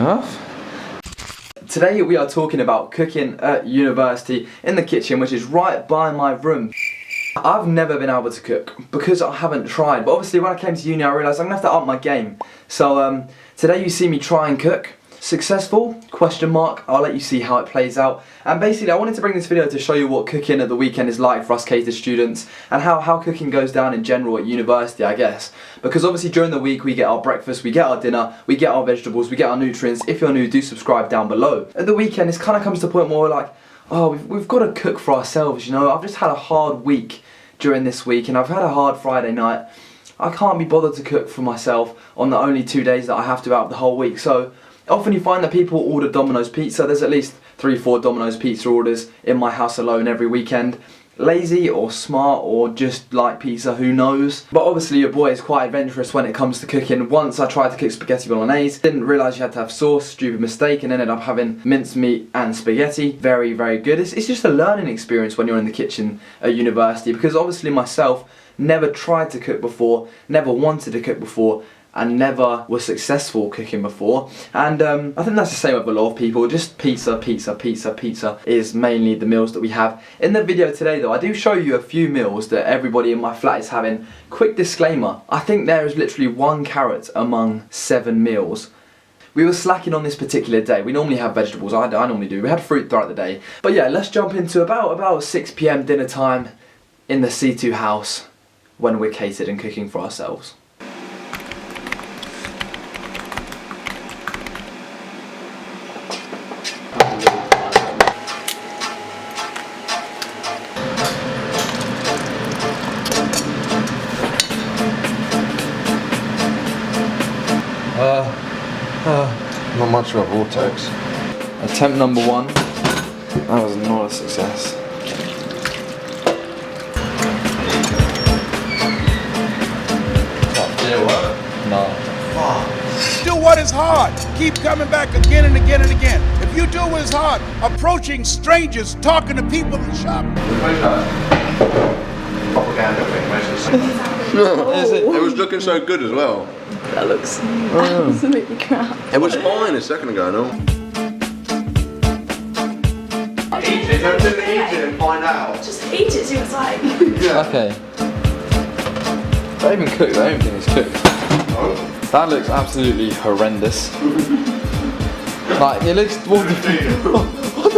earth? Today we are talking about cooking at university in the kitchen, which is right by my room. I've never been able to cook because I haven't tried, but obviously when I came to uni I realised I'm going to have to up my game. So today you see me try and cook. Successful? Question mark. I'll let you see how it plays out. And basically I wanted to bring this video to show you what cooking at the weekend is like for us catered students and how cooking goes down in general at university, I guess. Because obviously during the week we get our breakfast, we get our dinner, we get our vegetables, we get our nutrients. If you're new, do subscribe down below. At the weekend it kind of comes to the point where we're like, oh, we've got to cook for ourselves, you know. I've just had a hard week during this week and I've had a hard Friday night. I can't be bothered to cook for myself on the only 2 days that I have to out of the whole week. So often you find that people order Domino's pizza. There's at least 3-4 Domino's pizza orders in my house alone every weekend. Lazy or smart or just like pizza, who knows. But obviously your boy is quite adventurous when it comes to cooking. Once I tried to cook spaghetti bolognese, didn't realise you had to have sauce, stupid mistake, and ended up having mincemeat and spaghetti. Very, very good. It's just a learning experience when you're in the kitchen at university, because obviously myself never tried to cook before, never wanted to cook before, and never was successful cooking before. And I think that's the same with a lot of people. Just pizza is mainly the meals that we have. In the video today though, I do show you a few meals that everybody in my flat is having. Quick disclaimer, I think there is literally 1 carrot among 7 meals. We were slacking on this particular day. We normally have vegetables, I normally do. We had fruit throughout the day. But yeah, let's jump into about 6 PM dinner time in the C2 house when we're catered and cooking for ourselves. Not much of a vortex. Attempt number 1. That was not a success. No. Do what is hard. Keep coming back again and again and again. If you do what is hard, approaching strangers, talking to people in the shop. Propaganda thing, It was looking so good as well. That looks absolutely crap. It was fine a second ago, no? Eat it, don't eat it and find out. Just eat it, see what it's like. Yeah. Okay. They even cooked, I don't think it's cooked. Oh. That looks absolutely horrendous. Like, it looks, what the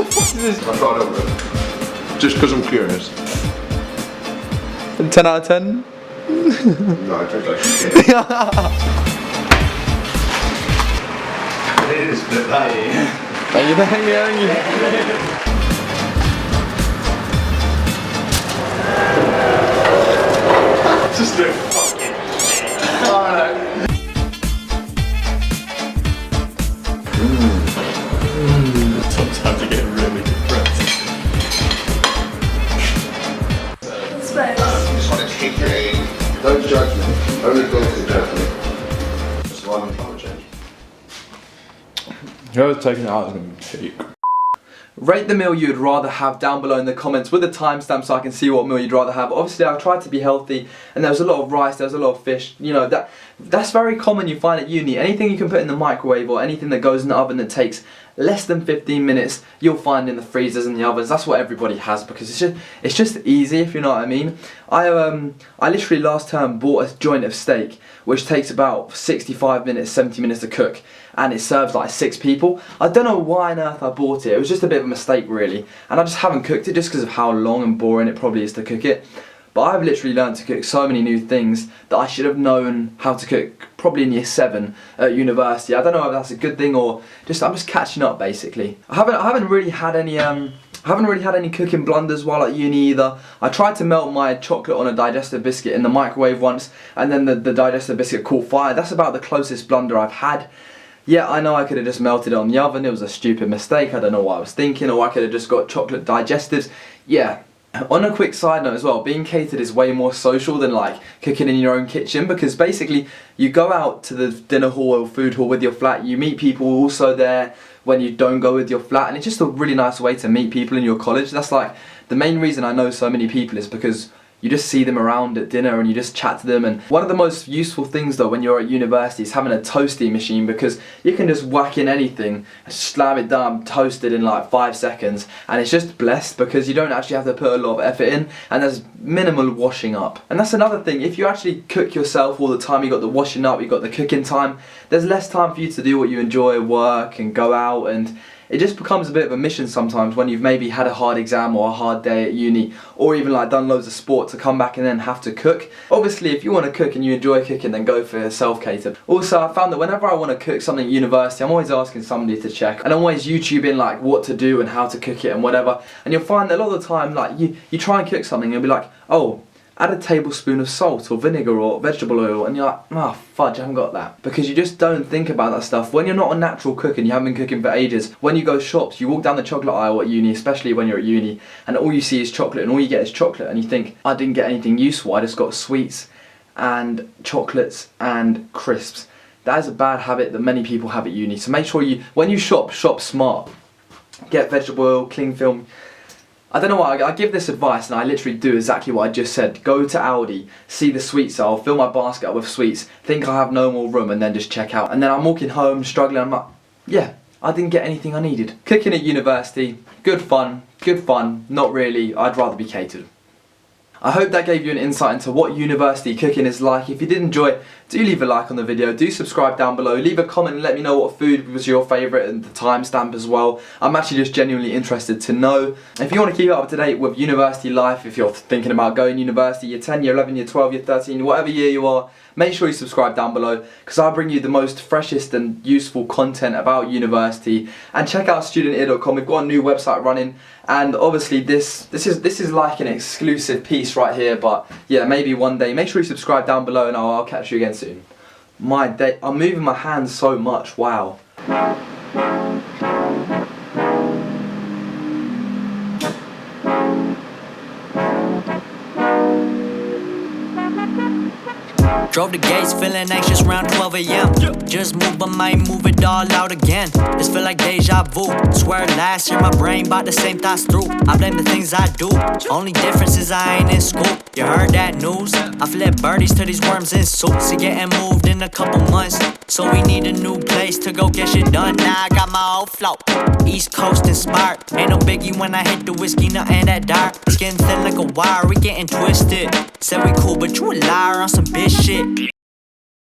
fuck is this? I tried over it. Just because I'm curious. 10 out of 10? No, I drink like shit. It is split that. Thank you. Just do fucking shit. Alright. Sometimes you get really depressed. Don't judge me. Only God can judge me. That's why I'm trying to change. Whoever's taking it out is going to be peak. Rate the meal you'd rather have down below in the comments with a timestamp so I can see what meal you'd rather have. Obviously I tried to be healthy and there was a lot of rice, there was a lot of fish. You know, that's very common you find at uni. Anything you can put in the microwave or anything that goes in the oven that takes less than 15 minutes, you'll find in the freezers and the ovens. That's what everybody has because it's just easy, if you know what I mean. I literally last term bought a joint of steak which takes about 65 minutes, 70 minutes to cook, and it serves like 6 people. I don't know why on earth I bought it. It was just a bit of a mistake really, and I just haven't cooked it just because of how long and boring it probably is to cook it. But I've literally learned to cook so many new things that I should have known how to cook probably in year 7 at university. I don't know if that's a good thing or I'm just catching up basically. I haven't really had any cooking blunders while at uni either. I tried to melt my chocolate on a digestive biscuit in the microwave once, and then the digestive biscuit caught fire. That's about the closest blunder I've had. Yeah, I know I could have just melted it on the oven. It was a stupid mistake. I don't know what I was thinking, or I could have just got chocolate digestives. Yeah. On a quick side note as well, being catered is way more social than like cooking in your own kitchen, because basically you go out to the dinner hall or food hall with your flat, you meet people also there when you don't go with your flat, and it's just a really nice way to meet people in your college. That's like the main reason I know so many people is because you just see them around at dinner and you just chat to them. And one of the most useful things though when you're at university is having a toasty machine, because you can just whack in anything, slam it down, toast it in like 5 seconds, and it's just blessed because you don't actually have to put a lot of effort in, and there's minimal washing up. And that's another thing, if you actually cook yourself all the time, you got the washing up, you got the cooking time, there's less time for you to do what you enjoy, work and go out, and it just becomes a bit of a mission sometimes when you've maybe had a hard exam or a hard day at uni, or even like done loads of sport, to come back and then have to cook. Obviously if you want to cook and you enjoy cooking, then go for self-catered. Also, I found that whenever I want to cook something at university, I'm always asking somebody to check, and I'm always YouTubing like what to do and how to cook it and whatever, and you'll find that a lot of the time like you try and cook something and you'll be like, oh, add a tablespoon of salt or vinegar or vegetable oil, and you're like, oh fudge, I haven't got that. Because you just don't think about that stuff. When you're not a natural cook and you haven't been cooking for ages, when you go shops, you walk down the chocolate aisle at uni, especially when you're at uni, and all you see is chocolate and all you get is chocolate, and you think, I didn't get anything useful, I just got sweets and chocolates and crisps. That is a bad habit that many people have at uni. So make sure when you shop smart. Get vegetable oil, cling film. I don't know why, I give this advice and I literally do exactly what I just said. Go to Aldi, see the sweets aisle, fill my basket up with sweets, think I have no more room, and then just check out. And then I'm walking home struggling, I'm like, yeah, I didn't get anything I needed. Cooking at university, good fun, not really, I'd rather be catered. I hope that gave you an insight into what university cooking is like. If you did enjoy it, do leave a like on the video, do subscribe down below, leave a comment and let me know what food was your favourite and the timestamp as well. I'm actually just genuinely interested to know. If you want to keep up to date with university life, if you're thinking about going to university, year 10, year 11, year 12, year 13, whatever year you are, make sure you subscribe down below, because I'll bring you the most freshest and useful content about university. And check out studentear.com, we've got a new website running, and obviously this is like an exclusive piece right here, but yeah, maybe one day. Make sure you subscribe down below and I'll catch you again soon. My day, I'm moving my hands so much, wow. Drove the gates, feeling anxious around 12 a.m. Just moved, but might move it all out again. This feel like deja vu. Swear last year my brain bought the same thoughts through. I blame the things I do. Only difference is I ain't in school. You heard that news? I flip birdies to these worms in suits. See, getting moved in a couple months, so we need a new place to go get shit done. Now I got my old flow, East Coast inspired. Ain't no biggie when I hit the whiskey, nothing that dark. Skin thin like a wire, we getting twisted. Said we cool, but you a liar on some bitch shit.